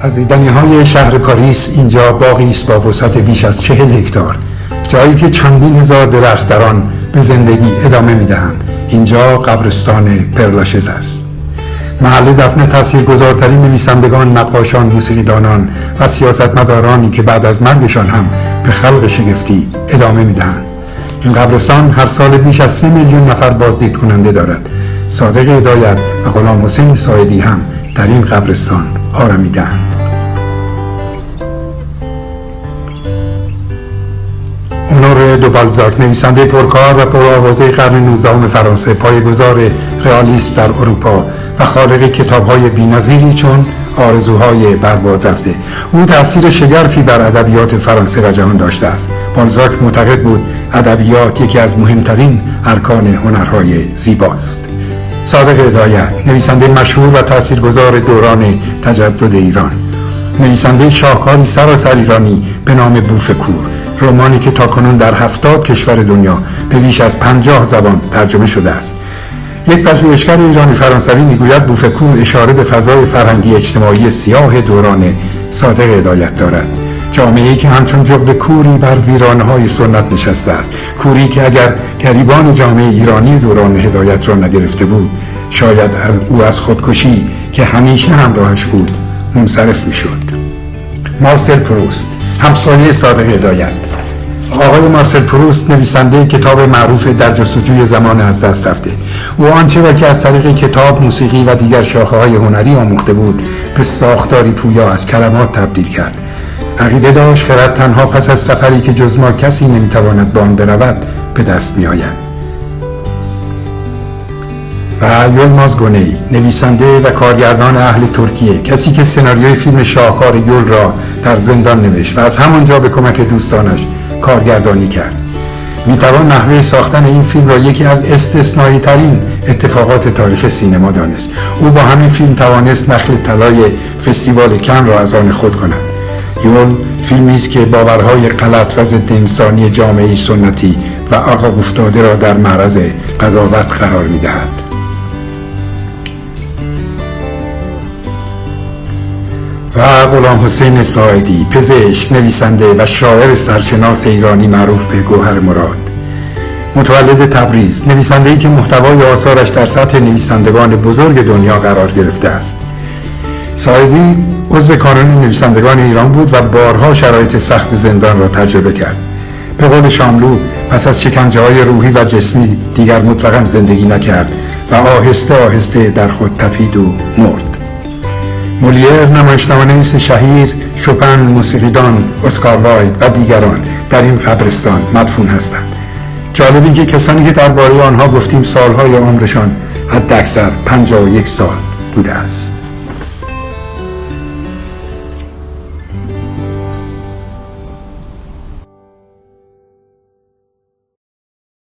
از دیدنی‌های شهر پاریس اینجا باغی است با وسعت بیش از 40 هکتار، جایی که چندین هزار درخت در آن به زندگی ادامه می‌دهند. اینجا قبرستان پرلاشز است، محل دفن تاثیرگذارترین نویسندگان، نقاشان، موسیقیدانان و سیاستمدارانی که بعد از مرگشان هم به خلق شگفتی ادامه می‌دهند. این قبرستان هر سال بیش از 3 میلیون نفر بازدید کننده دارد. صادق هدایت و غلام حسین ساعدی هم در این قبرستان آرمیده‌اند. هنور دو بالزاک، نویسنده پرکار و پرآوازه قرن 19 فرانسه، پایه‌گذار رئالیسم در اروپا و خالق کتاب‌های بی‌نظیری چون آرزوهای برباد رفته، او تأثیر شگرفی بر ادبیات فرانسه و جهان داشته است. بالزاک معتقد بود ادبیات یکی از مهمترین ارکان هنرهای زیباست. صادق هدایت، نویسنده مشهور و تأثیرگذار دوران تجدد ایران، نویسنده شاهکاری سراسر ایرانی به نام بوفکور، رمانی که تاکنون در 70 کشور دنیا به بیش از 50 زبان ترجمه شده است. یک پژوهشگر ایرانی فرانسوی میگوید بوفکور اشاره به فضای فرهنگی اجتماعی سیاه دوران صادق هدایت دارد، جامعه‌ای که همچون جغد کوری بر ویرانه‌های سنت نشسته است، کوری که اگر گریبان جامعه ایرانی دوران هدایت را نگرفته بود، شاید او از خودکشی که همیشه همراهش بود منصرف میشد. مارسل پروست، همسایه صادق هدایت. آقای مارسل پروست نویسنده کتاب معروف در جستجوی زمان از دست رفته. او آنچه را که از طریق کتاب، موسیقی و دیگر شاخه‌های هنری آموخته بود به ساختاری پویا از کلمات تبدیل کرد. عقیده داشت خرد تنها پس از سفری که جز ما کسی نمیتواند به آن برود به دست میآید. و یلماز گونی، نویسنده و کارگردان اهل ترکیه، کسی که سناریوی فیلم شاهکار یول را در زندان نوشت و از همانجا به کمک دوستانش کارگردانی کرد. میتوان نحوه ساختن این فیلم را یکی از استثنایی ترین اتفاقات تاریخ سینما دانست. او با همین فیلم توانست نخل طلای فستیوال کن را از آن خود کند. یول فیلمی است که باورهای غلط و ضد انسانی جامعه سنتی و عقب افتاده را در معرض قضاوت قرار می‌دهد. و غلام حسین ساعدی، پزشک، نویسنده و شاعر سرشناس ایرانی معروف به گوهر مراد، متولد تبریز، نویسنده‌ای که محتوای آثارش در سطح نویسندگان بزرگ دنیا قرار گرفته است. ساعدی عضو کانون نویسندگان ایران بود و بارها شرایط سخت زندان را تجربه کرد. به قول شاملو، پس از شکنجه‌های روحی و جسمی دیگر مطلقاً زندگی نکرد و آهسته آهسته در خود تپید و مرد. مولیر، نمایشنامه‌نویس شهیر، شوپن، موسیقیدان، اسکار وایلد و دیگران در این قبرستان مدفون هستند. جالب این که کسانی که درباره آنها گفتیم سالهای عمرشان حداکثر 51 سال بوده است.